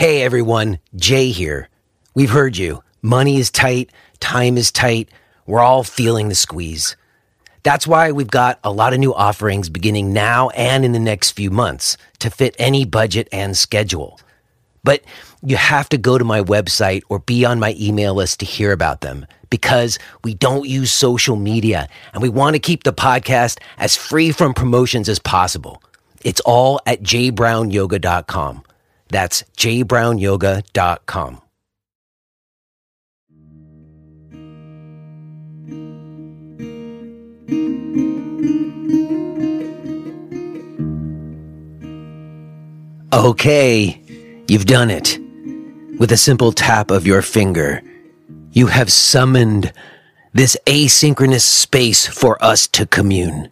Hey everyone, Jay here. We've heard you. Money is tight, time is tight. We're all feeling the squeeze. That's why we've got a lot of new offerings beginning now and in the next few months to fit any budget and schedule. But you have to go to my website or be on my email list to hear about them because we don't use social media and we want to keep the podcast as free from promotions as possible. It's all at jbrownyoga.com. That's jbrownyoga.com. Okay, you've done it. With a simple tap of your finger, you have summoned this asynchronous space for us to commune.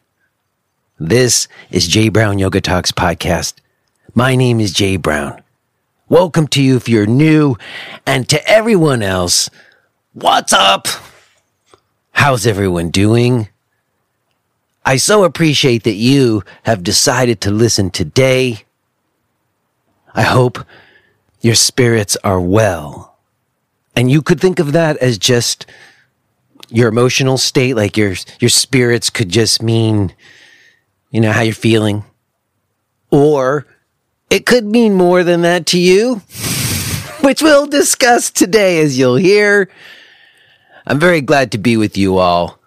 This is Jay Brown Yoga Talks podcast. My name is Jay Brown. Welcome to you if you're new, and to everyone else, what's up? How's everyone doing? I so appreciate that you have decided to listen today. I hope your spirits are well. And you could think of that as just your emotional state, like your spirits could just mean, how you're feeling. Or it could mean more than that to you, which we'll discuss today, as you'll hear. I'm very glad to be with you all.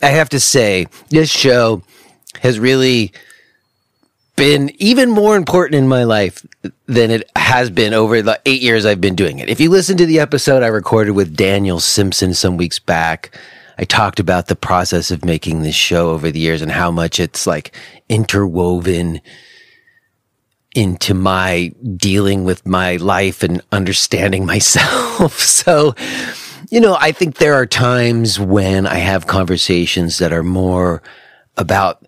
I have to say, this show has really been even more important in my life than it has been over the 8 years I've been doing it. If you listen to the episode I recorded with Daniel Simpson some weeks back, I talked about the process of making this show over the years and how much it's like interwoven into my dealing with my life and understanding myself. So, I think there are times when I have conversations that are more about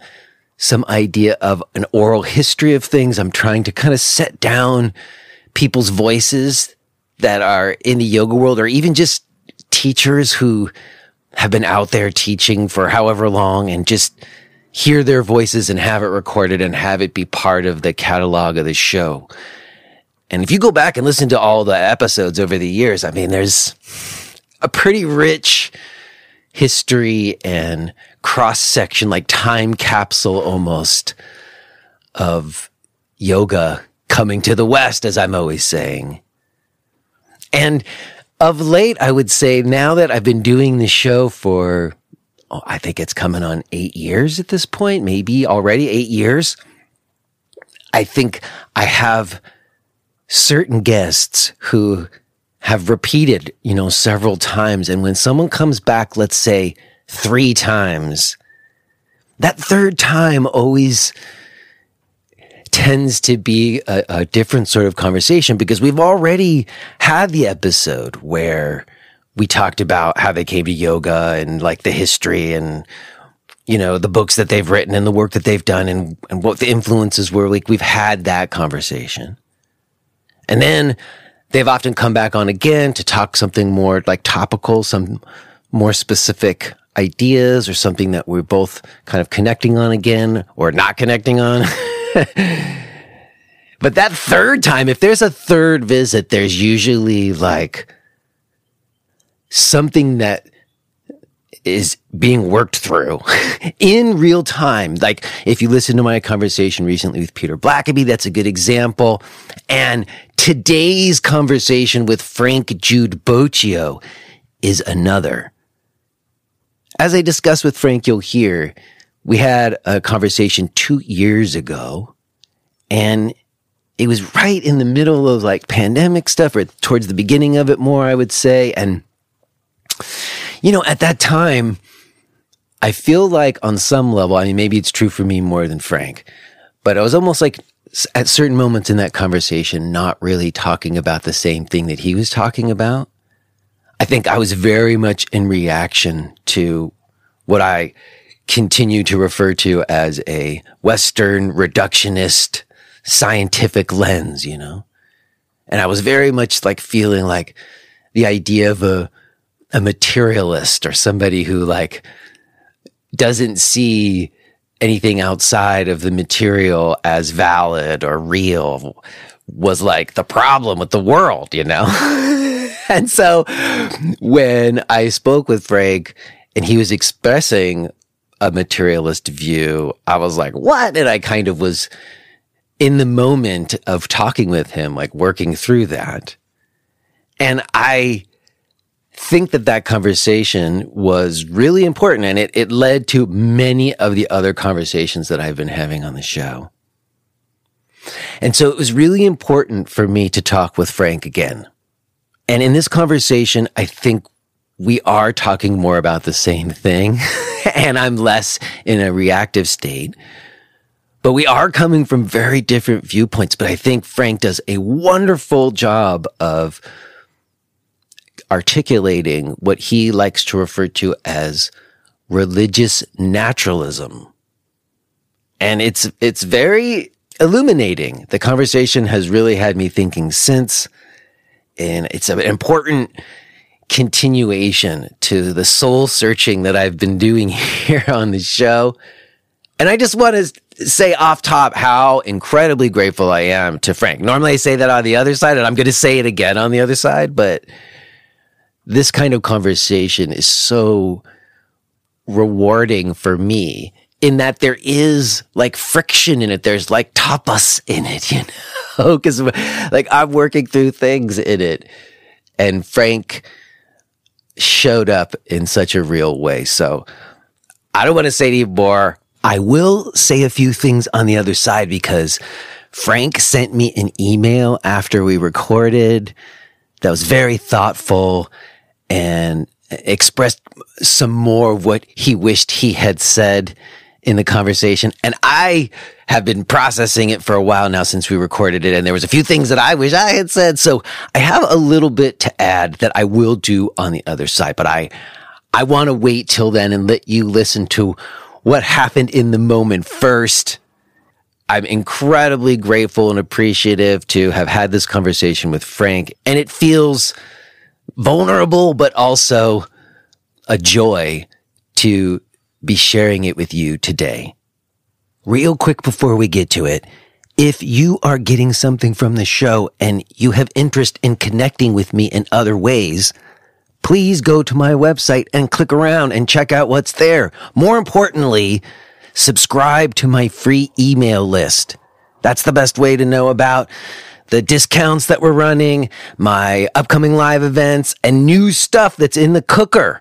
some idea of an oral history of things. I'm trying to kind of set down people's voices that are in the yoga world, or even just teachers who have been out there teaching for however long, and just hear their voices and have it recorded and have it be part of the catalog of the show. And if you go back and listen to all the episodes over the years, there's a pretty rich history and cross-section, like time capsule almost, of yoga coming to the West, as I'm always saying. And of late, I would say, now that I've been doing this show for, I think it's coming on 8 years at this point, maybe already 8 years, I think I have certain guests who have repeated, several times. And when someone comes back, let's say 3 times, that third time always tends to be a different sort of conversation, because we've already had the episode where we talked about how they came to yoga and like the history and, the books that they've written and the work that they've done and what the influences were. Like, we've had that conversation. And then they've often come back on again to talk something more like topical, some more specific ideas, or something that we're both kind of connecting on again or not connecting on. But that third time, if there's a third visit, there's usually like something that is being worked through in real time. Like, if you listen to my conversation recently with Peter Blackaby, that's a good example. And today's conversation with Frank Jude Boccio is another. As I discussed with Frank, you'll hear, we had a conversation 2 years ago, and it was right in the middle of like pandemic stuff, or towards the beginning of it more, I would say. And at that time, I feel like on some level, maybe it's true for me more than Frank, but I was almost like at certain moments in that conversation, not really talking about the same thing that he was talking about. I think I was very much in reaction to what I continue to refer to as a Western reductionist scientific lens, And I was very much like feeling like the idea of a materialist, or somebody who like doesn't see anything outside of the material as valid or real, was like the problem with the world, And so when I spoke with Frank and he was expressing a materialist view, I was like, what? And I kind of was in the moment of talking with him, like working through that. And I think that conversation was really important, and it led to many of the other conversations that I've been having on the show. And so it was really important for me to talk with Frank again. And in this conversation, I think we are talking more about the same thing, and I'm less in a reactive state. But we are coming from very different viewpoints. But I think Frank does a wonderful job of articulating what he likes to refer to as religious naturalism. And it's very illuminating. The conversation has really had me thinking since, and it's an important continuation to the soul searching that I've been doing here on the show. And I just want to say off top how incredibly grateful I am to Frank. Normally I say that on the other side, and I'm going to say it again on the other side, but this kind of conversation is so rewarding for me in that there is like friction in it. There's like tapas in it, because like I'm working through things in it, and Frank showed up in such a real way. So I don't want to say any more. I will say a few things on the other side because Frank sent me an email after we recorded that was very thoughtful and expressed some more of what he wished he had said in the conversation. And I have been processing it for a while now since we recorded it. And there was a few things that I wish I had said. So I have a little bit to add that I will do on the other side. But I want to wait till then and let you listen to what happened in the moment first. I'm incredibly grateful and appreciative to have had this conversation with Frank. And it feels vulnerable, but also a joy to be sharing it with you today. Real quick before we get to it, if you are getting something from the show and you have interest in connecting with me in other ways, please go to my website and click around and check out what's there. More importantly, subscribe to my free email list. That's the best way to know about the discounts that we're running, my upcoming live events, and new stuff that's in the cooker.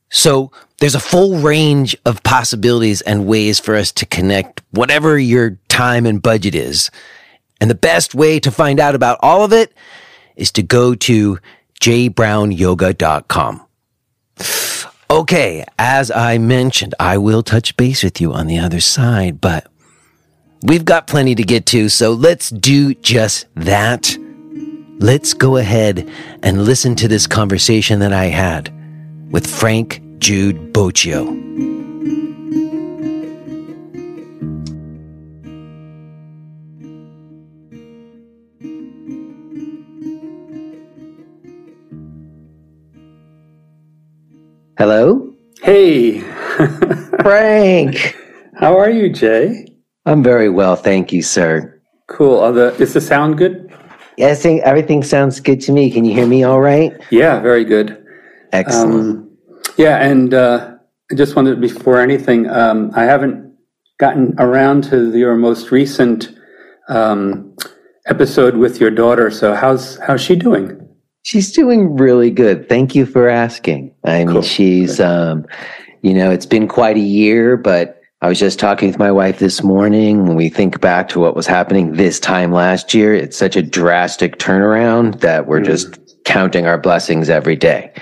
So there's a full range of possibilities and ways for us to connect, whatever your time and budget is. And the best way to find out about all of it is to go to jbrownyoga.com. Okay, as I mentioned, I will touch base with you on the other side, but we've got plenty to get to, so let's do just that. Let's go ahead and listen to this conversation that I had with Frank Jude Boccio. Hello? Hey. Frank. How are you, Jay? I'm very well, thank you, sir. Cool. Is the sound good? Yeah, I think everything sounds good to me. Can you hear me all right? Yeah, very good. Excellent. And I just wanted, before anything, I haven't gotten around to your most recent episode with your daughter. So how's she doing? She's doing really good. Thank you for asking. I mean, she's, it's been quite a year, but I was just talking with my wife this morning. When we think back to what was happening this time last year, it's such a drastic turnaround that we're just counting our blessings every day.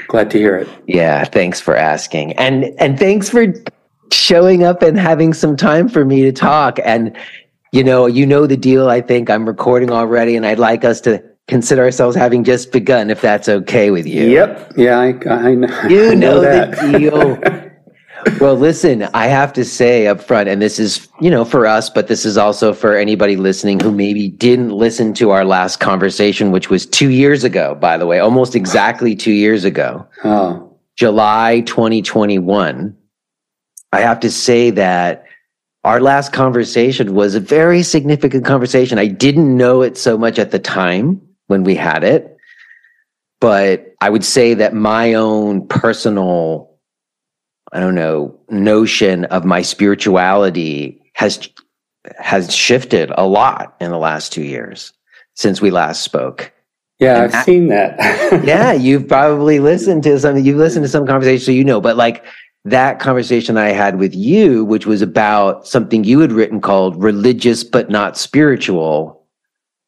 Glad to hear it. Yeah, thanks for asking. And thanks for showing up and having some time for me to talk. And, you know the deal. I think I'm recording already, and I'd like us to consider ourselves having just begun, if that's okay with you. Yep. Yeah, I know. You know the deal. Well, listen, I have to say up front, and this is, for us, but this is also for anybody listening who maybe didn't listen to our last conversation, which was 2 years ago, by the way, almost exactly 2 years ago. July 2021. I have to say that our last conversation was a very significant conversation. I didn't know it so much at the time when we had it, but I would say that my own personal, I don't know, notion of my spirituality has shifted a lot in the last 2 years since we last spoke. Yeah, I've seen that. Yeah, you've probably listened to something. You've listened to some conversation, so you know. But like that conversation I had with you, which was about something you had written called "Religious but Not Spiritual,"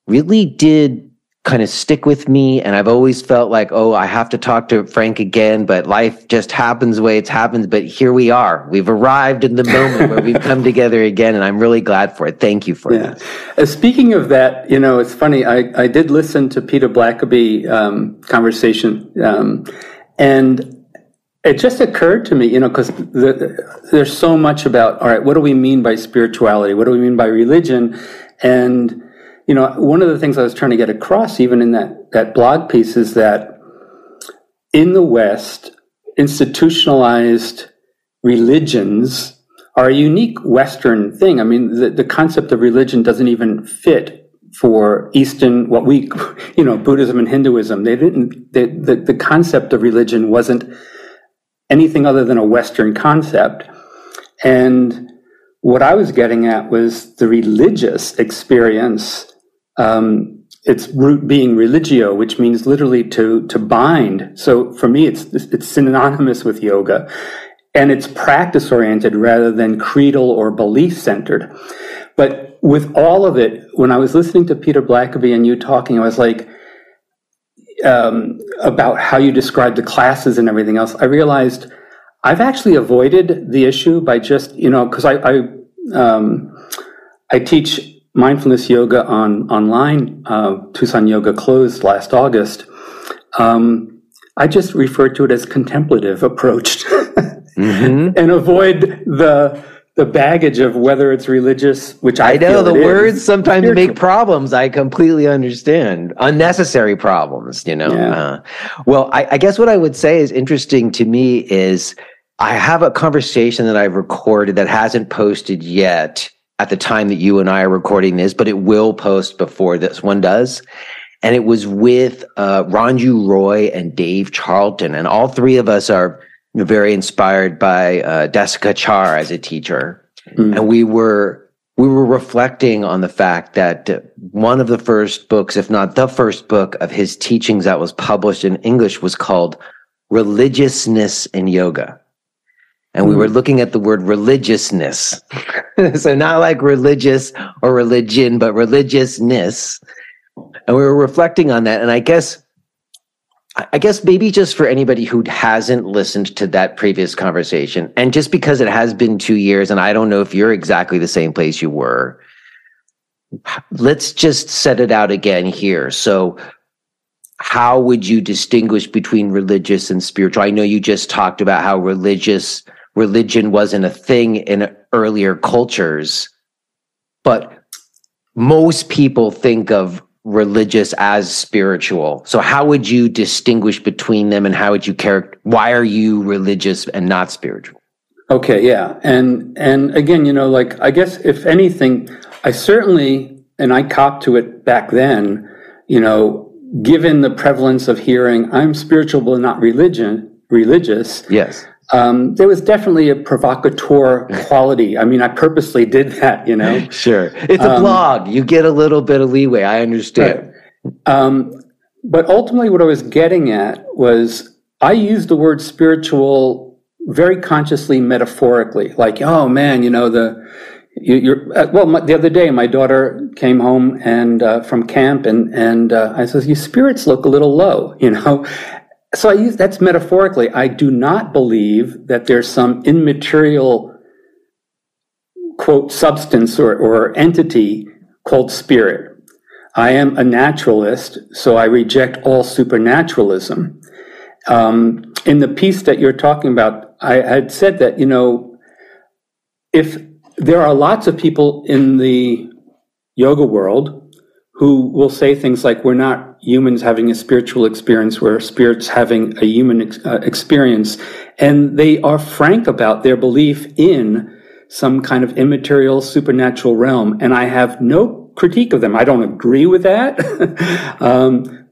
really did kind of stick with me. And I've always felt like, oh, I have to talk to Frank again, but life just happens the way it's happened. But here we are. We've arrived in the moment where we've come together again, and I'm really glad for it. Thank you for that. Speaking of that, you know, it's funny. I did listen to Peter Blackaby conversation, and it just occurred to me, you know, because there's so much about, all right, what do we mean by spirituality? What do we mean by religion? And you know, one of the things I was trying to get across, even in that blog piece, is that in the West, institutionalized religions are a unique Western thing. I mean, the concept of religion doesn't even fit for Eastern, what we, you know, Buddhism and Hinduism. The concept of religion wasn't anything other than a Western concept. And what I was getting at was the religious experience, its root being religio, which means literally to bind. So for me, it's synonymous with yoga, and it's practice oriented rather than creedal or belief centered. But with all of it, when I was listening to Peter Blackaby and you talking, I was like, about how you described the classes and everything else, I realized I've actually avoided the issue by just, you know, because I teach mindfulness yoga online. Tucson Yoga closed last August. I just refer to it as contemplative approach, and avoid the baggage of whether it's religious, which I know the words sometimes make problems. I completely understand. Unnecessary problems, you know. Yeah. Well, I guess what I would say is interesting to me is I have a conversation that I've recorded that hasn't posted yet at the time that you and I are recording this, but it will post before this one does. And it was with Ranju Roy and Dave Charlton. And all three of us are very inspired by Desika Char as a teacher. Mm. And we were reflecting on the fact that one of the first books, if not the first book of his teachings that was published in English was called Religiousness in Yoga. And we were looking at the word religiousness. So not like religious or religion, but religiousness. And we were reflecting on that. And I guess maybe just for anybody who hasn't listened to that previous conversation, and just because it has been 2 years, and I don't know if you're exactly the same place you were, let's just set it out again here. So how would you distinguish between religious and spiritual? I know you just talked about how religion wasn't a thing in earlier cultures, but most people think of religious as spiritual. So how would you distinguish between them, and how would you why are you religious and not spiritual? Okay, yeah. And again, you know, like, I guess if anything, I certainly, and I copped to it back then, you know, given the prevalence of hearing, I'm spiritual but not religious. Yes. There was definitely a provocateur quality. I mean, I purposely did that, you know. Sure. It's a blog. You get a little bit of leeway. I understand. Right. But ultimately what I was getting at was I used the word spiritual very consciously, metaphorically. Like, oh man, you know, the other day my daughter came home and from camp and I said, your spirits look a little low, you know. So I use that's metaphorically. I do not believe that there's some immaterial, quote, substance or entity called spirit. I am a naturalist, so I reject all supernaturalism. In the piece that you're talking about, I had said that, you know, if there are lots of people in the yoga world who will say things like, we're not humans having a spiritual experience, we're spirits having a human experience. And they are frank about their belief in some kind of immaterial supernatural realm. And I have no critique of them. I don't agree with that.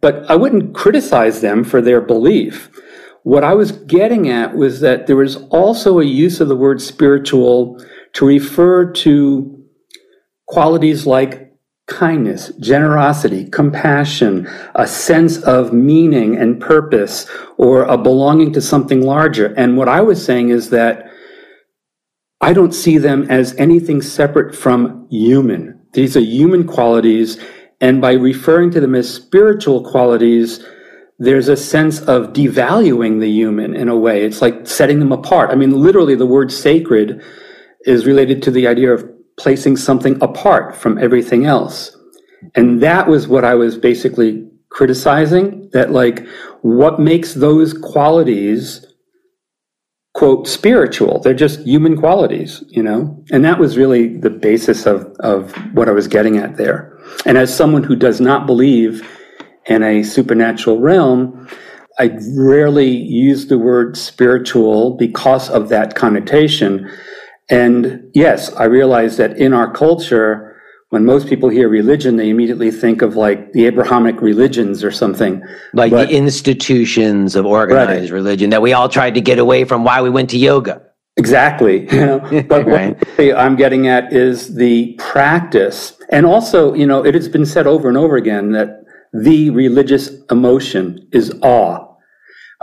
But I wouldn't criticize them for their belief. What I was getting at was that there was also a use of the word spiritual to refer to qualities like kindness, generosity, compassion, a sense of meaning and purpose, or a belonging to something larger. And what I was saying is that I don't see them as anything separate from human. These are human qualities, and by referring to them as spiritual qualities, there's a sense of devaluing the human in a way. It's like setting them apart. I mean, literally, the word sacred is related to the idea of placing something apart from everything else. And that was what I was basically criticizing, that like, what makes those qualities, quote, spiritual? They're just human qualities, you know? And that was really the basis of what I was getting at there. And as someone who does not believe in a supernatural realm, I rarely use the word spiritual because of that connotation. And yes, I realize that in our culture, when most people hear religion, they immediately think of like the Abrahamic religions or something. Like the institutions of organized religion that we all tried to get away from, why we went to yoga. Exactly. You know, but right. What I'm getting at is the practice. And also, you know, it has been said over and over again that the religious emotion is awe.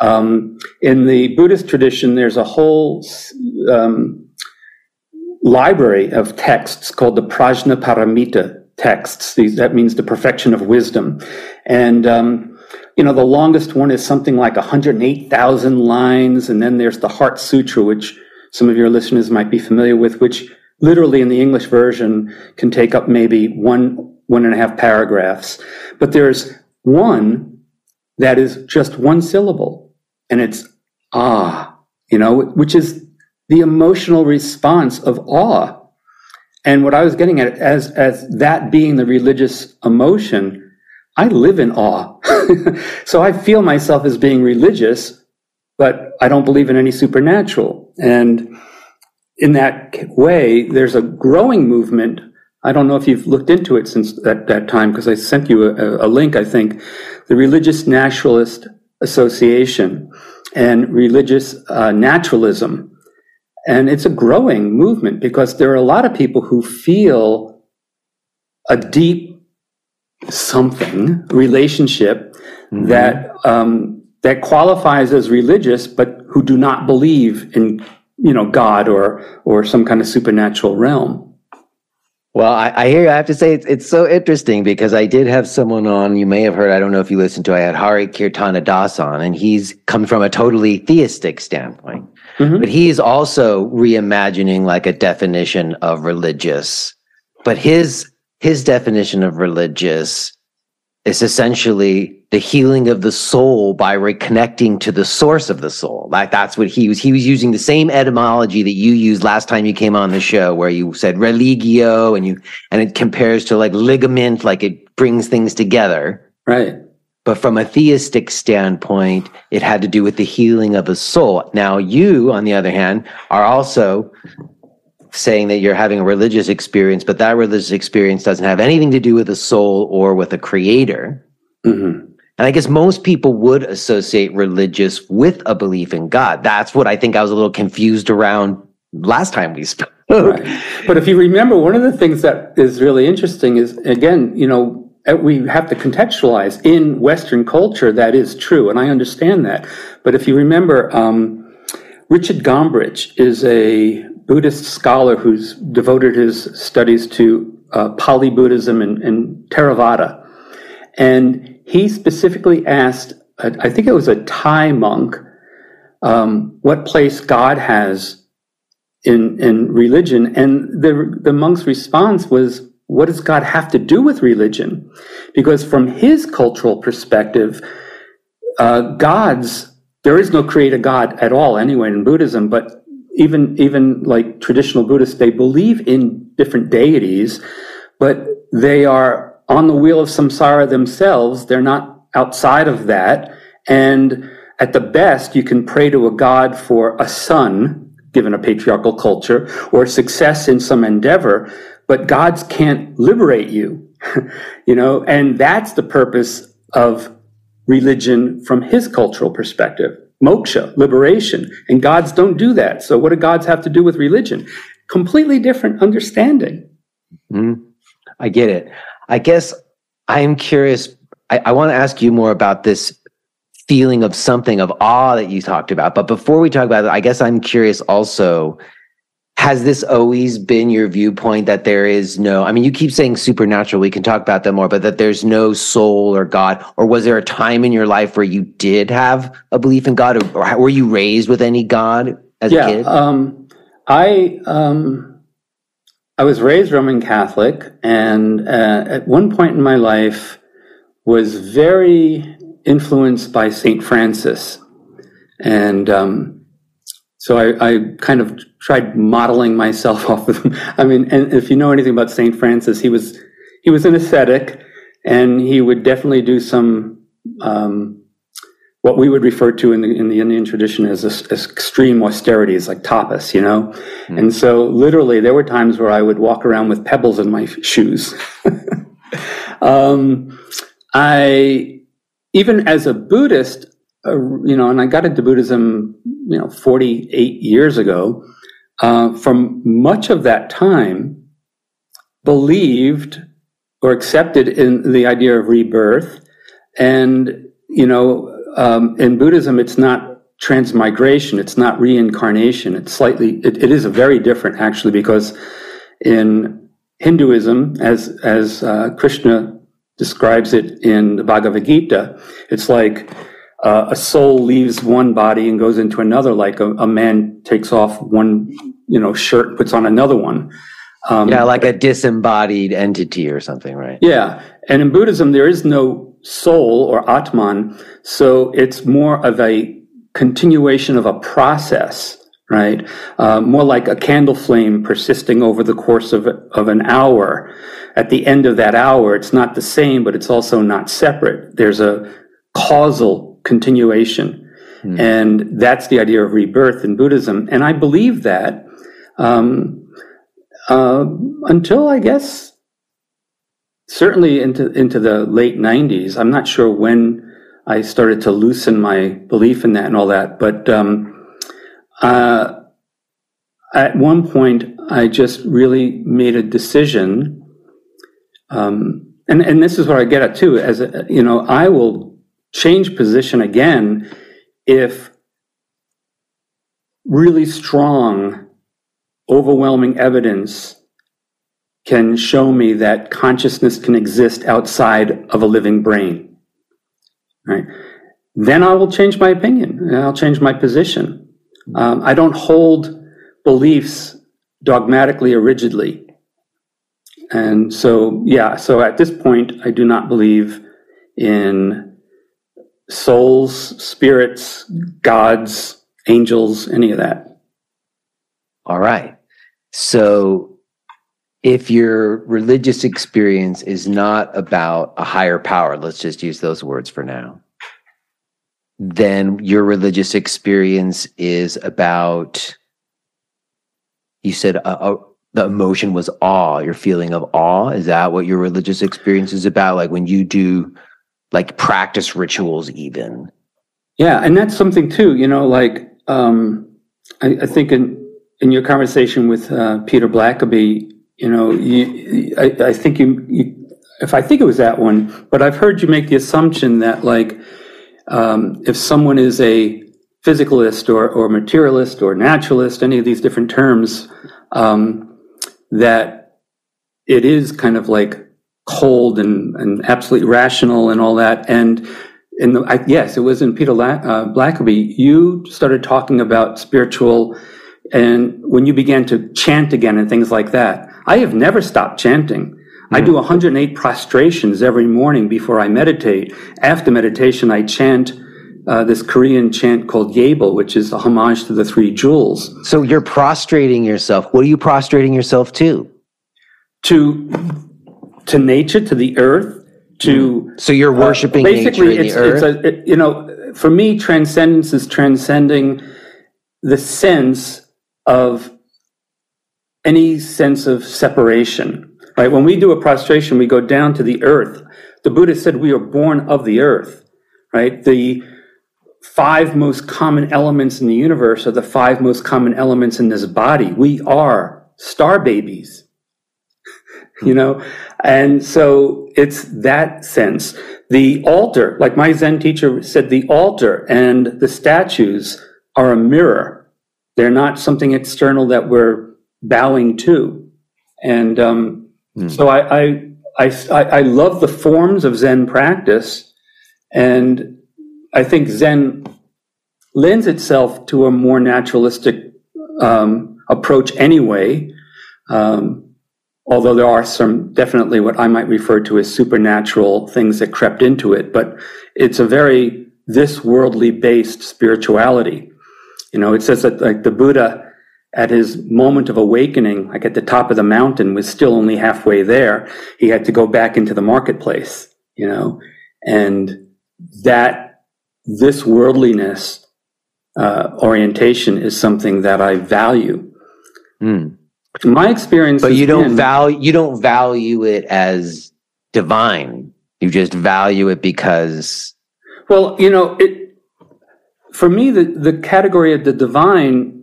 In the Buddhist tradition, there's a whole library of texts called the Prajnaparamita texts. That means the perfection of wisdom. And, you know, the longest one is something like 108,000 lines. And then there's the Heart Sutra, which some of your listeners might be familiar with, which literally in the English version can take up maybe one and a half paragraphs. But there's one that is just one syllable, and it's you know, which is the emotional response of awe. And what I was getting at, as that being the religious emotion, I live in awe. So I feel myself as being religious, but I don't believe in any supernatural. And in that way, there's a growing movement. I don't know if you've looked into it since that time, because I sent you a link, I think, the Religious Naturalist Association and Religious Naturalism. And it's a growing movement because there are a lot of people who feel a deep something relationship that qualifies as religious, but who do not believe in, you know, God or some kind of supernatural realm. Well, I hear you. I have to say it's so interesting because I did have someone on, you may have heard, I don't know if you listened to, I had Hari Kirtana Das on, and he's come from a totally theistic standpoint. Mm-hmm. But he's also reimagining like a definition of religious. But his definition of religious is essentially the healing of the soul by reconnecting to the source of the soul. Like that's what he was using the same etymology that you used last time you came on the show, where you said religio and it compares to like ligament, like it brings things together. Right. But from a theistic standpoint, it had to do with the healing of a soul. Now you, on the other hand, are also saying that you're having a religious experience, but that religious experience doesn't have anything to do with a soul or with a creator. Mm-hmm. And I guess most people would associate religious with a belief in God. That's what I think I was a little confused around last time we spoke. Right. But if you remember, one of the things that is really interesting is, again, you know, we have to contextualize in Western culture that is true, and I understand that. But if you remember, Richard Gombrich is a Buddhist scholar who's devoted his studies to Pali Buddhism and Theravada. And he specifically asked, I think it was a Thai monk, what place God has in religion. And the monk's response was, what does God have to do with religion? Because from his cultural perspective, there is no creator God at all anyway in Buddhism, but even like traditional Buddhists, they believe in different deities, but they are on the wheel of samsara themselves. They're not outside of that. And at the best, you can pray to a God for a son, given a patriarchal culture, or success in some endeavor, but gods can't liberate you, and that's the purpose of religion from his cultural perspective. Moksha, liberation, and gods don't do that. So what do gods have to do with religion? Completely different understanding. I get it. I guess I'm curious. I want to ask you more about this feeling of something of awe that you talked about. But before we talk about it, I guess I'm curious also, has this always been your viewpoint that there is no, I mean, you keep saying supernatural, we can talk about that more, but that there's no soul or God? Or was there a time in your life where you did have a belief in God, or were you raised with any God as a kid? I was raised Roman Catholic, and at one point in my life was very influenced by St. Francis. And so I kind of tried modeling myself off of him. I mean, and if you know anything about St. Francis, he was an ascetic, and he would definitely do some what we would refer to in the Indian tradition as extreme austerities, like tapas, And so literally there were times where I would walk around with pebbles in my shoes. Even as a Buddhist, and I got into Buddhism, 48 years ago, from much of that time, believed or accepted in the idea of rebirth. And, in Buddhism, it's not transmigration, it's not reincarnation. It is a very different, actually, because in Hinduism, as Krishna describes it in the Bhagavad Gita, it's like a soul leaves one body and goes into another, like a man takes off one, shirt, puts on another one. Like a disembodied entity or something, right? Yeah. And in Buddhism, there is no soul or Atman, so it's more of a continuation of a process, right? More like a candle flame persisting over the course of an hour. At the end of that hour, it's not the same, but it's also not separate. There's a causal continuation. And that's the idea of rebirth in Buddhism. And I believe that until, I guess, certainly into the late 90s. I'm not sure when I started to loosen my belief in that and all that, but at one point I just really made a decision, and this is what I get at too, I will change position again if really strong, overwhelming evidence can show me that consciousness can exist outside of a living brain, right? Then I will change my opinion and I'll change my position. I don't hold beliefs dogmatically or rigidly. And so at this point, I do not believe in souls, spirits, gods, angels, any of that. All right. So if your religious experience is not about a higher power, let's just use those words for now, then your religious experience is about, you said the emotion was awe, your feeling of awe. Is that what your religious experience is about? Like when you do like practice rituals even? Yeah, and that's something too, I think in your conversation with Peter Blackaby, I think I think it was that one, but I've heard you make the assumption that if someone is a physicalist or materialist or naturalist, any of these different terms, that it is kind of like cold and absolutely rational and all that. And yes, it was in Peter Blackaby, you started talking about spiritual, and when you began to chant again and things like that. I have never stopped chanting. I do 108 prostrations every morning before I meditate. After meditation, I chant this Korean chant called Yebel, which is a homage to the three jewels. So you're prostrating yourself. What are you prostrating yourself to? To nature, to the earth, to... So you're worshiping nature and the earth? For me, transcendence is transcending the sense of any sense of separation, right? When we do a prostration, we go down to the earth. The Buddha said we are born of the earth, right? The 5 most common elements in the universe are the 5 most common elements in this body. We are star babies, you know? And so it's that sense. The altar, like my Zen teacher said, the altar and the statues are a mirror. They're not something external that we're bowing to. And so I love the forms of Zen practice, and I think Zen lends itself to a more naturalistic approach anyway, although there are some definitely what I might refer to as supernatural things that crept into it, but it's a very this worldly based spirituality. You know, it says that like the Buddha at his moment of awakening, like at the top of the mountain, was still only halfway there. He had to go back into the marketplace, you know, and that this worldliness orientation is something that I value. My experience, but you don't value it as divine. You just value it because. Well, you know, for me, the category of the divine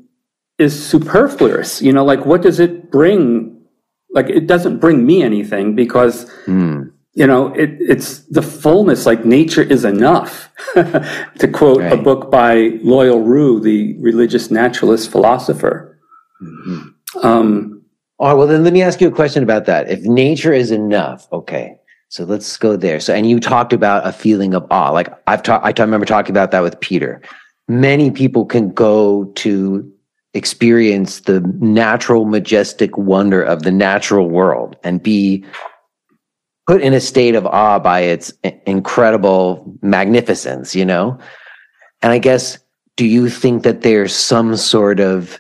is superfluous. You know, like what does it bring? Like it doesn't bring me anything because, you know, it's the fullness, like nature is enough, to quote a book by Loyal Rue, the religious naturalist philosopher. All right, well then let me ask you a question about that. If nature is enough, okay, so let's go there. So, and you talked about a feeling of awe. Like I remember talking about that with Peter. Many people can go to experience the natural, majestic wonder of the natural world and be put in a state of awe by its incredible magnificence, you know? And I guess, do you think that there's some sort of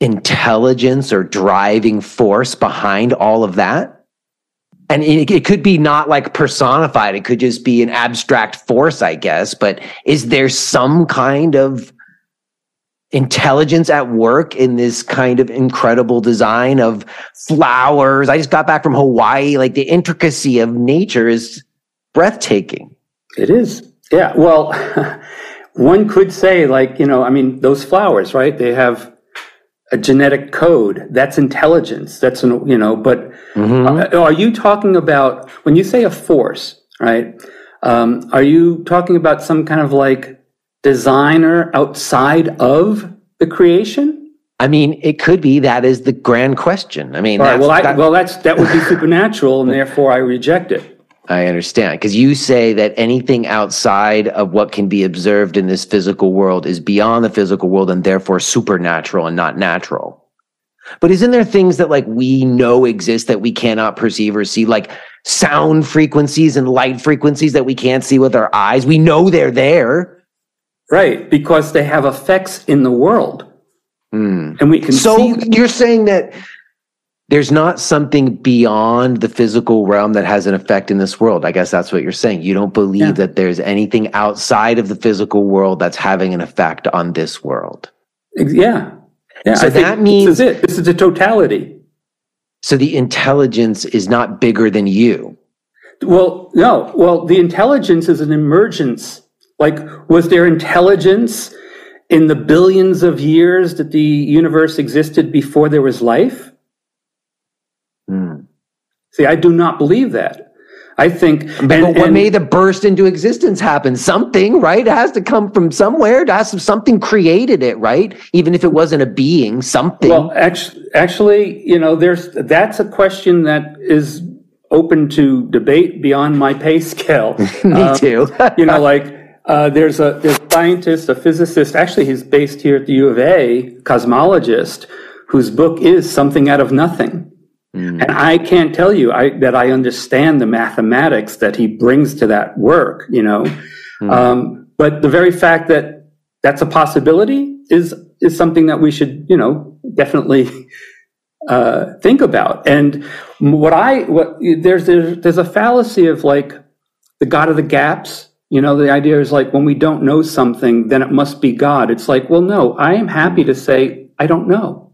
intelligence or driving force behind all of that? And it could be not like personified. It could just be an abstract force, I guess. But is there some kind of intelligence at work in this kind of incredible design of flowers? I just got back from Hawaii. Like the intricacy of nature is breathtaking. It is. Yeah. Well, one could say like, you know, I mean, those flowers, right? They have a genetic code. That's intelligence. That's, you know, but are you talking about, when you say a force, right? Are you talking about some kind of like designer outside of the creation? I mean, it could be. That is the grand question. I mean, that would be supernatural, and therefore I reject it. I understand, because you say that anything outside of what can be observed in this physical world is beyond the physical world and therefore supernatural and not natural. But isn't there things that like we know exist that we cannot perceive or see, like sound frequencies and light frequencies that we can't see with our eyes? We know they're there. Right, because they have effects in the world. And we can see them. You're saying that there's not something beyond the physical realm that has an effect in this world. I guess that's what you're saying. You don't believe that there's anything outside of the physical world that's having an effect on this world. Yeah. So that means this is a totality. So the intelligence is not bigger than you. Well, no. Well, the intelligence is an emergence. Like, was there intelligence in the billions of years that the universe existed before there was life? See, I do not believe that. I think... But what made the burst into existence happen? Something, right? It has to come from somewhere. Something created it, right? Even if it wasn't a being, something. Well, actually, you know, that's a question that is open to debate beyond my pay scale. Me too. You know, like... there's a scientist, a physicist, actually he's based here at the U of A, cosmologist, whose book is Something Out of Nothing. And I can't tell you that I understand the mathematics that he brings to that work, you know. But the very fact that that's a possibility is something that we should, you know, definitely think about. And there's a fallacy of like the God of the gaps. You know, the idea is like when we don't know something, then it must be God. It's like, well, no, I am happy to say I don't know.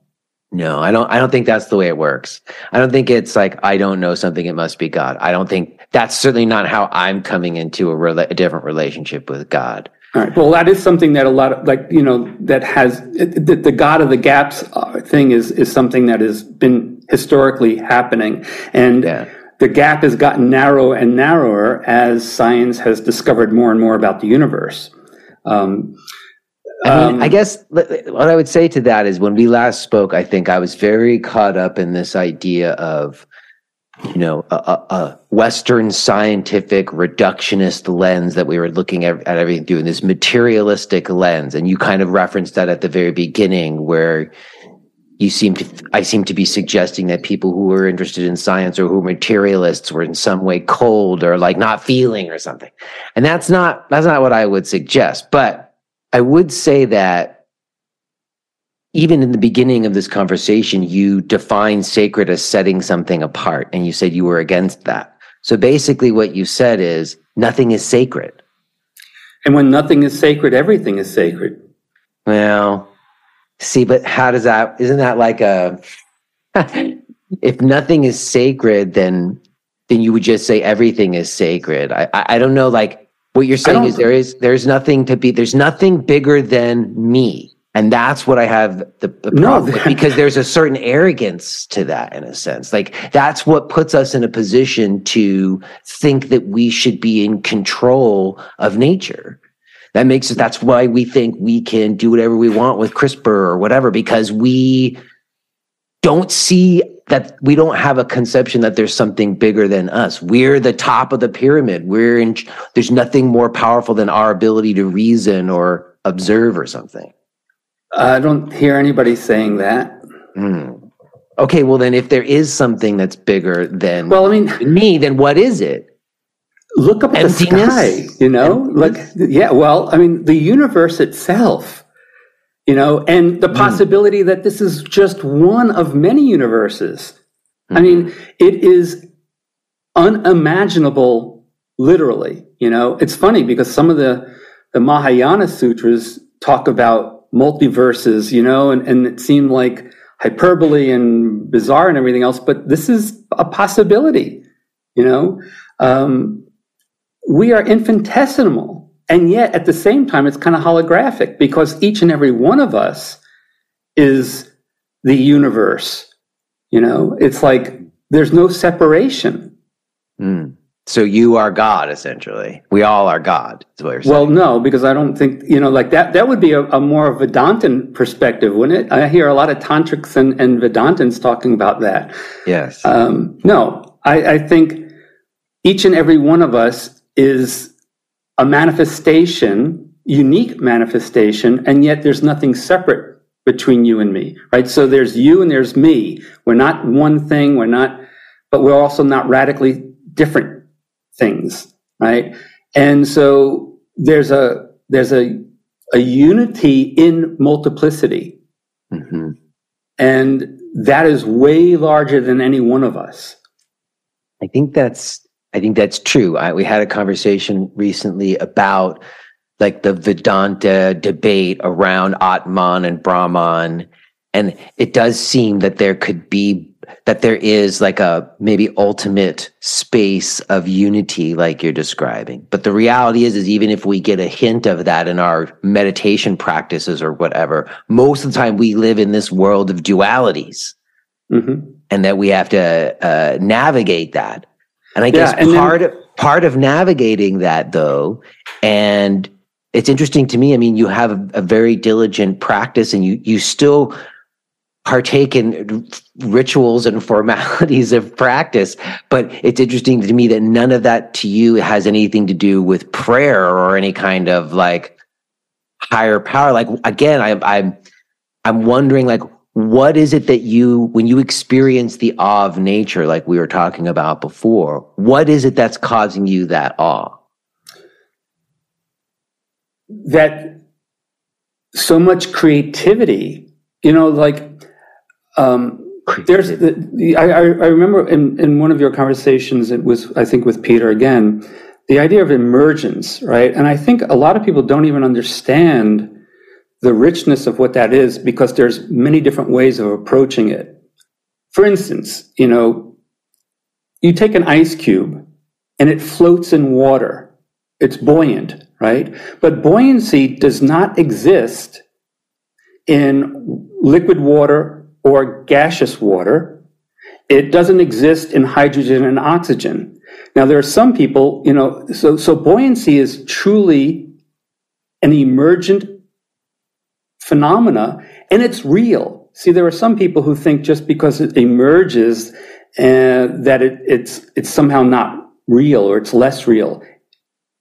No, I don't think that's the way it works. I don't think it's like, I don't know something, it must be God. I don't think that's certainly not how I'm coming into a different relationship with God. All right. Well, that is something that a lot of, like, that has the God of the gaps thing is something that has been historically happening. And the gap has gotten narrower and narrower as science has discovered more and more about the universe. I guess what I would say to that is, when we last spoke, I think I was very caught up in this idea of, a Western scientific reductionist lens that we were looking at everything through, in this materialistic lens. And you kind of referenced that at the very beginning, where I seem to be suggesting that people who were interested in science or who were materialists were in some way cold or like not feeling or something. And that's not what I would suggest. But I would say that even in the beginning of this conversation, you defined sacred as setting something apart, and you said you were against that. So basically what you said is nothing is sacred. And when nothing is sacred, everything is sacred. Well, see, but how does that, isn't that like if nothing is sacred, then you would just say everything is sacred. I don't know, like what you're saying is there's nothing bigger than me. And that's what I have the problem with, because there's a certain arrogance to that, in a sense. Like, that's what puts us in a position to think that we should be in control of nature. That's why we think we can do whatever we want with CRISPR or whatever, because we don't see that, we don't have a conception that there's something bigger than us. We're the top of the pyramid. There's nothing more powerful than our ability to reason or observe or something. I don't hear anybody saying that. Okay, well then, if there is something that's bigger than me, then what is it? Look up at the sky, the universe itself, and the possibility that this is just one of many universes. I mean, it is unimaginable, literally. It's funny because some of the Mahayana sutras talk about multiverses, and it seemed like hyperbole and bizarre and everything else, but this is a possibility. We are infinitesimal, and yet at the same time it's kind of holographic, because each and every one of us is the universe. It's like there's no separation. So you are God, essentially. We all are God, is what you're saying. Well, no, because I don't think, like that would be a more Vedantin perspective, wouldn't it? I hear a lot of Tantrics and Vedantins talking about that. Yes. No, I think each and every one of us is a manifestation, unique manifestation, and yet there's nothing separate between you and me, right? So there's you and there's me. We're not one thing, but we're also not radically different things, right? And so there's a unity in multiplicity, and that is way larger than any one of us. I think that's true. We had a conversation recently about like the Vedanta debate around Atman and Brahman, and it does seem that there is like a maybe ultimate space of unity like you're describing. But the reality is even if we get a hint of that in our meditation practices or whatever, most of the time we live in this world of dualities, and that we have to navigate that. And I guess part of navigating that, though, and it's interesting to me, I mean, you have a very diligent practice, and you still partake in rituals and formalities of practice, but it's interesting to me that none of that to you has anything to do with prayer or any kind of like higher power. Like, again, I'm wondering, like, what is it that when you experience the awe of nature, like we were talking about before, what is it that's causing you that awe? That so much creativity, there's I remember in one of your conversations, it was, I think, with Peter again, the idea of emergence, right? And I think a lot of people don't even understand the richness of what that is, because there's many different ways of approaching it. For instance, you take an ice cube and it floats in water. It's buoyant, right? But buoyancy does not exist in liquid water or gaseous water. It doesn't exist in hydrogen and oxygen. Now, there are some people, so buoyancy is truly an emergent phenomena, and it's real. See, there are some people who think just because it emerges that it's somehow not real, or it's less real.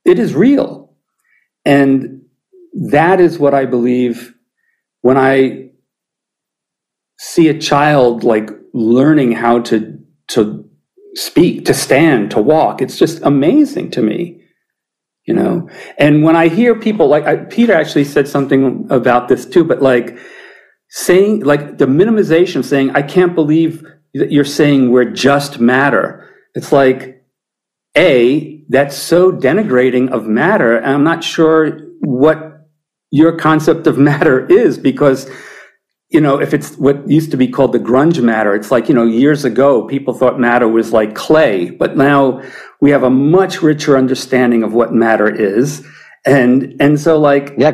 It is real. And that is what I believe when I see a child like learning how to speak, to stand, to walk. It's just amazing to me, And when I hear people Peter actually said something about this too, but saying, the minimization of saying, I can't believe that you're saying we're just matter. It's that's so denigrating of matter, and I'm not sure what your concept of matter is, because, if it's what used to be called the grunge matter, it's years ago, people thought matter was like clay, but now we have a much richer understanding of what matter is. And so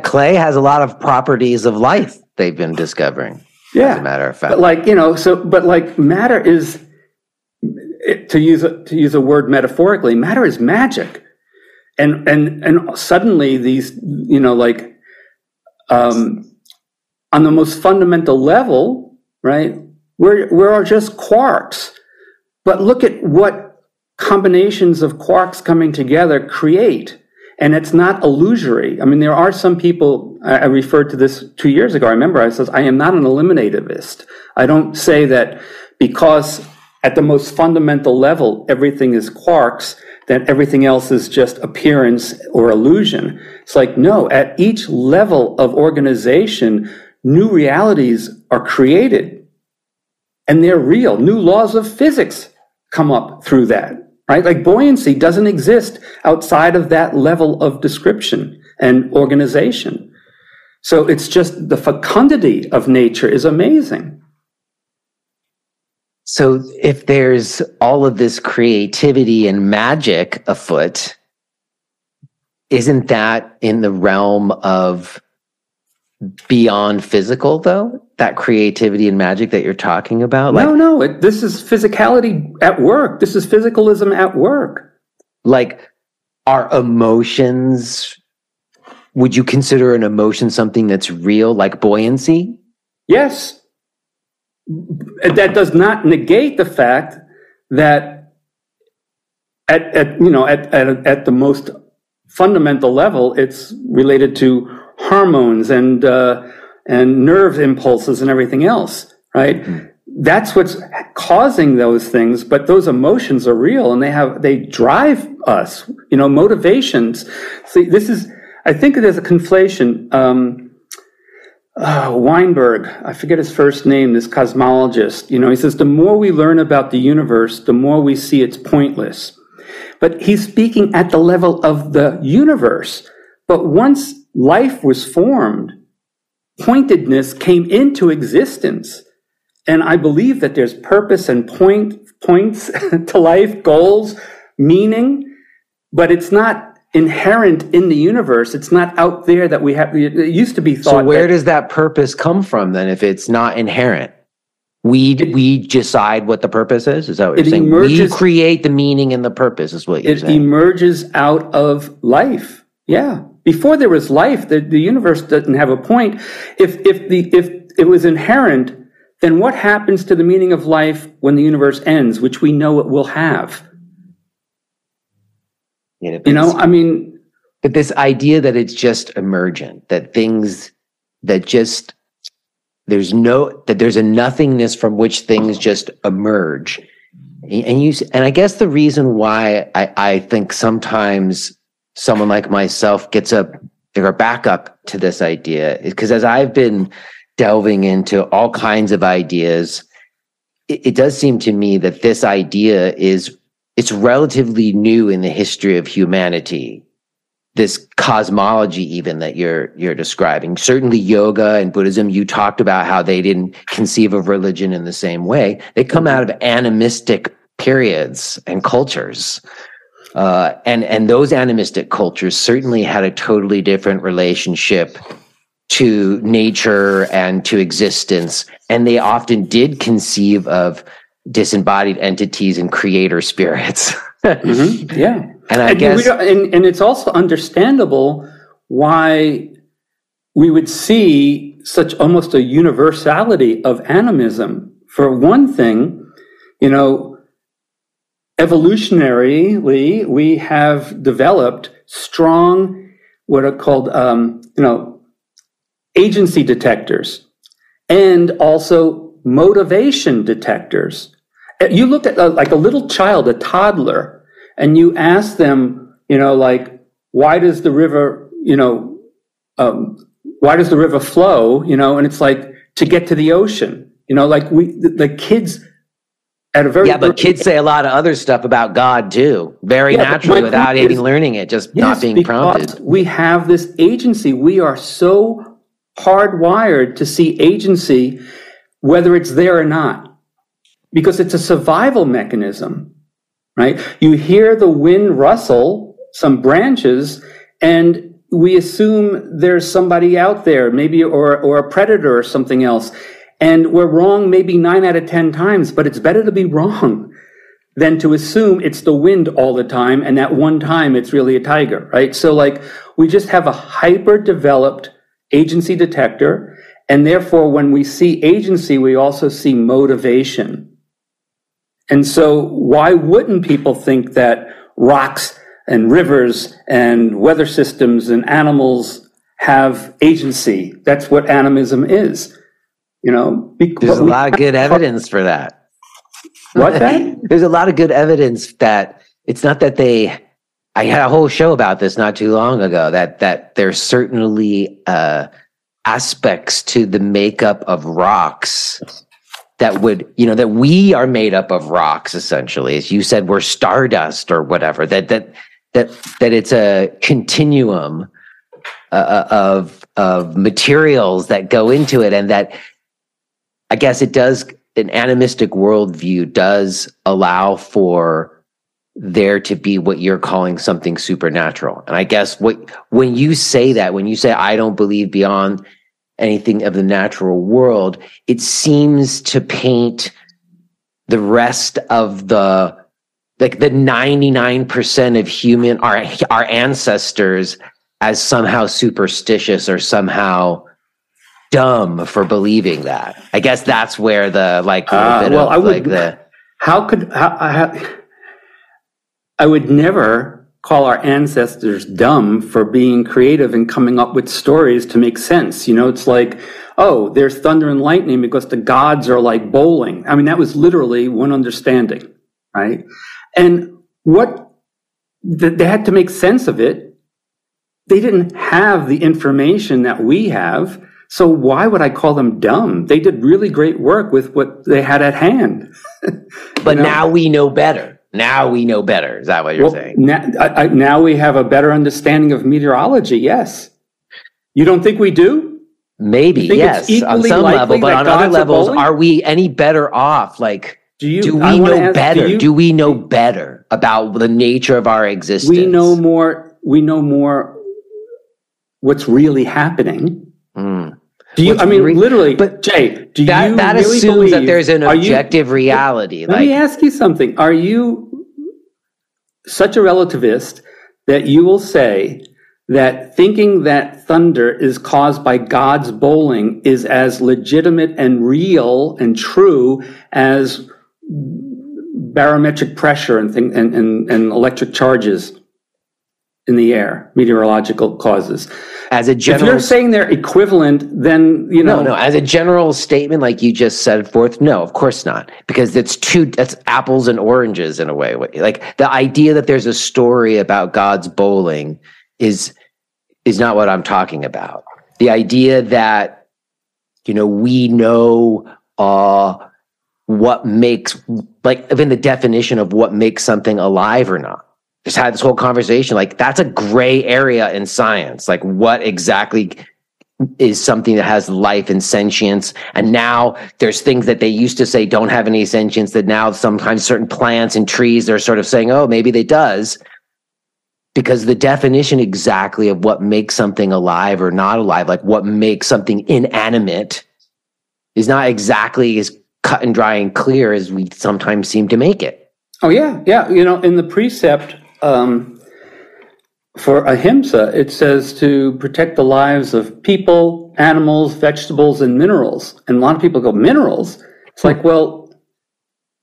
clay has a lot of properties of life they've been discovering. Yeah. As a matter of fact. But matter is, to use a word metaphorically, matter is magic. And suddenly these, on the most fundamental level, right, we're just quarks. But look at what combinations of quarks coming together create. And it's not illusory. I mean, there are some people, I referred to this 2 years ago. I remember I said, I am not an eliminativist. I don't say that because at the most fundamental level, everything is quarks, that everything else is just appearance or illusion. It's no, at each level of organization, new realities are created, and they're real. New laws of physics come up through that, right? Buoyancy doesn't exist outside of that level of description and organization. So it's just the fecundity of nature is amazing. So if there's all of this creativity and magic afoot, isn't that in the realm of beyond physical, though? That creativity and magic that you're talking about? No. This is physicality at work. This is physicalism at work. Our emotions, would you consider an emotion something that's real, like buoyancy? Yes. That does not negate the fact that at the most fundamental level, it's related to hormones and nerve impulses and everything else, right? Mm-hmm. That's what's causing those things, but those emotions are real, and they drive us, motivations. See, I think there's a conflation. Weinberg, I forget his first name, this cosmologist, he says, the more we learn about the universe, the more we see it's pointless. But he's speaking at the level of the universe. But once life was formed, pointedness came into existence. And I believe that there's purpose and points to life, goals, meaning, but it's not inherent in the universe. It's not out there that we have. It used to be thought. So where does that purpose come from then? If it's not inherent, we decide what the purpose is. Is that what you're saying? We create the meaning and the purpose. Is what you're saying? It emerges out of life. Yeah. Before there was life, the universe doesn't have a point. If it was inherent, then what happens to the meaning of life when the universe ends, which we know it will have? But this idea that it's just emergent, that things that just there's a nothingness from which things just emerge, and I guess the reason why I think sometimes someone like myself gets back up to this idea is because as I've been delving into all kinds of ideas, it does seem to me that this idea it's relatively new in the history of humanity. this cosmology even that you're describing. Certainly yoga and Buddhism, you talked about how they didn't conceive of religion in the same way. They come out of animistic periods and cultures. And those animistic cultures certainly had a totally different relationship to nature and to existence. And they often did conceive of disembodied entities and creator spirits. Mm-hmm. Yeah. And I guess, and it's also understandable why we would see such almost a universality of animism. For one thing, evolutionarily, we have developed strong, what are called, agency detectors, and also motivation detectors. You look at like a little child, a toddler, and you ask them, why does the river, why does the river flow? And it's like to get to the ocean. The kids at a very but kids say a lot of other stuff about God too, very naturally, without even learning it, just not being prompted. We have this agency. We are so hardwired to see agency, whether it's there or not, because it's a survival mechanism. Right? You hear the wind rustle some branches, and we assume there's somebody out there, maybe, or a predator or something else. And we're wrong maybe 9 out of 10 times, but it's better to be wrong than to assume it's the wind all the time, and that one time it's really a tiger, right? So we just have a hyper-developed agency detector, and therefore when we see agency, we also see motivation. And so why wouldn't people think that rocks and rivers and weather systems and animals have agency? That's what animism is, There's a lot of good evidence for that. What's that? There's a lot of good evidence that it's not that I had a whole show about this not too long ago, that there's certainly aspects to the makeup of rocks that would, that we are made up of rocks, essentially. As you said, we're stardust or whatever, that it's a continuum of materials that go into it. And that, I guess it does, an animistic worldview does allow for there to be what you're calling something supernatural. And I guess when you say, I don't believe beyond anything of the natural world, it seems to paint the rest of the 99% of human, our ancestors, as somehow superstitious or somehow dumb for believing that. I guess that's where I would never call our ancestors dumb for being creative and coming up with stories to make sense. It's like, there's thunder and lightning because the gods are like bowling. I mean, that was literally one understanding, right? And they had to make sense of it. They didn't have the information that we have. So why would I call them dumb? They did really great work with what they had at hand. But now we know better. Now we know better. Is that what you're saying? Now we have a better understanding of meteorology. Yes. You don't think we do? Maybe, yes, on some level, but on other levels, are we any better off? Do we know better? Do we know better about the nature of our existence? We know more what's really happening. Do you? Literally. But Jay, do you? That really assumes believe, that there's an objective reality. Let me ask you something. Are you such a relativist that you will say that thinking that thunder is caused by God's bowling is as legitimate and real and true as barometric pressure and electric charges in the air, meteorological causes? As a general, if you're saying they're equivalent, then No. As a general statement, like you just set forth, no, of course not, because that's apples and oranges in a way. Like the idea that there's a story about God's bowling is not what I'm talking about. The idea that we know what makes, even the definition of what makes something alive or not. just had this whole conversation. Like, that's a gray area in science. Like, what exactly is something that has life and sentience? And now there's things that they used to say don't have any sentience that now sometimes certain plants and trees are sort of saying, oh, maybe they does. Because the definition exactly of what makes something alive or not alive, like what makes something inanimate, is not exactly as cut and dry and clear as we sometimes seem to make it. Oh, yeah. Yeah. In the precept for ahimsa, it says to protect the lives of people, animals, vegetables, and minerals. And a lot of people go, minerals? It's like, well,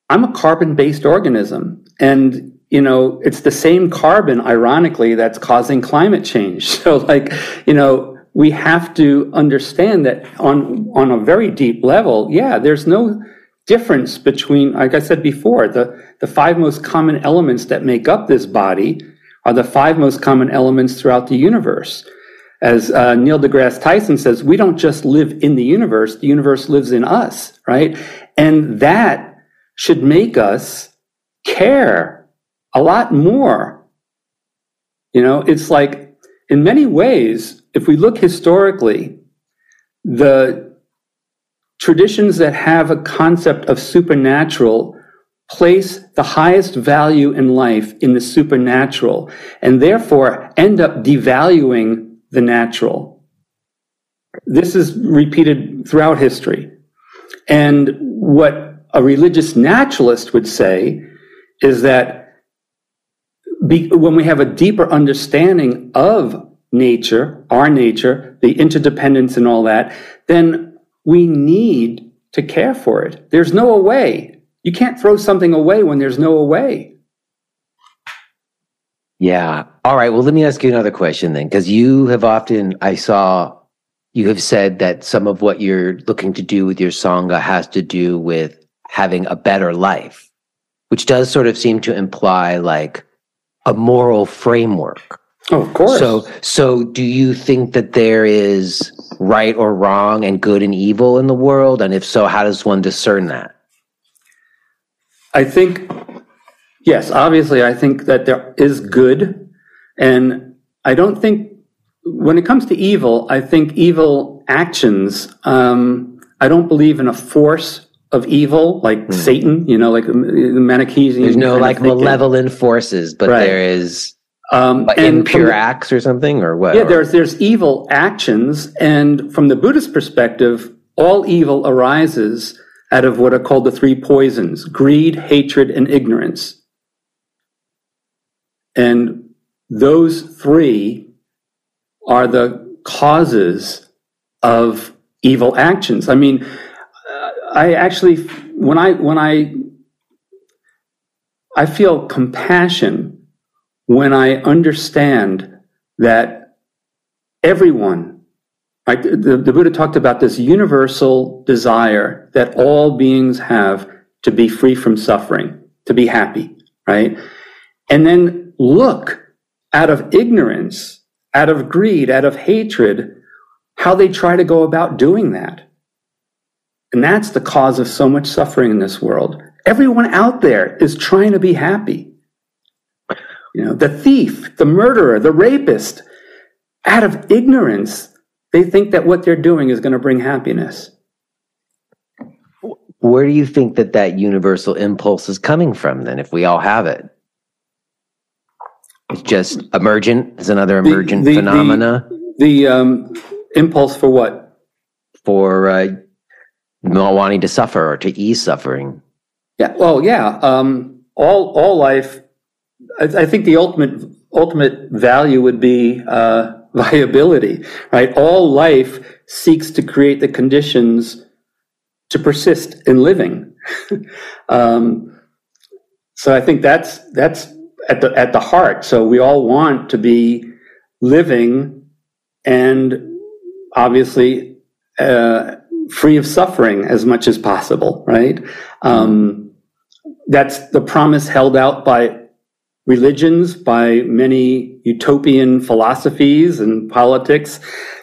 I'm a carbon-based organism. And, it's the same carbon, ironically, that's causing climate change. So, we have to understand that on a very deep level, there's no difference between, like I said before, the 5 most common elements that make up this body are the 5 most common elements throughout the universe. As Neil deGrasse Tyson says, we don't just live in the universe lives in us, right? And that should make us care a lot more. It's like, in many ways, if we look historically, the traditions that have a concept of supernatural place the highest value in life in the supernatural, and therefore end up devaluing the natural. This is repeated throughout history. And what a religious naturalist would say is that when we have a deeper understanding of nature, our nature, the interdependence and all that, then we need to care for it. There's no away. You can't throw something away when there's no away. Yeah. All right. Well, let me ask you another question then, because you have said that some of what you're looking to do with your Sangha has to do with having a better life, which does sort of seem to imply like a moral framework. Oh, of course. So do you think that there is right or wrong and good and evil in the world? And if so, how does one discern that? I think, yes, obviously, I think that there is good. And I don't think, when it comes to evil, I think evil actions, I don't believe in a force of evil, like Satan, like the Manichaean. There's no like malevolent forces, but right. There is impure acts or something, or what? Yeah, there's evil actions, and from the Buddhist perspective, all evil arises out of what are called the 3 poisons: greed, hatred, and ignorance. And those 3 are the causes of evil actions. I mean, I actually, when I feel compassion when I understand that everyone, like the Buddha talked about this universal desire that all beings have to be free from suffering, to be happy, right? And then look, out of ignorance, out of greed, out of hatred, how they try to go about doing that. And that's the cause of so much suffering in this world. Everyone out there is trying to be happy. The thief, the murderer, the rapist, out of ignorance, they think that what they're doing is going to bring happiness. Where do you think that universal impulse is coming from then, if we all have it? It's just emergent? It's another emergent phenomena? The impulse for what? For not wanting to suffer or to ease suffering. Yeah. Well, yeah. All life. I think the ultimate value would be viability, right? All life seeks to create the conditions to persist in living. So I think that's at the heart. So we all want to be living and obviously free of suffering as much as possible, right? That's the promise held out by religions, by many utopian philosophies and politics.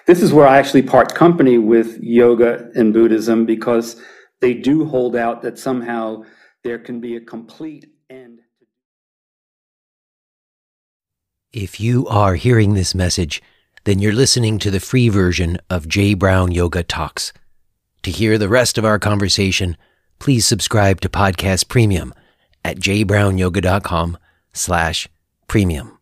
This is where I actually part company with yoga and Buddhism, because they do hold out that somehow there can be a complete end. If you are hearing this message, then you're listening to the free version of J. Brown Yoga Talks. To hear the rest of our conversation, please subscribe to Podcast Premium at jbrownyoga.com/premium.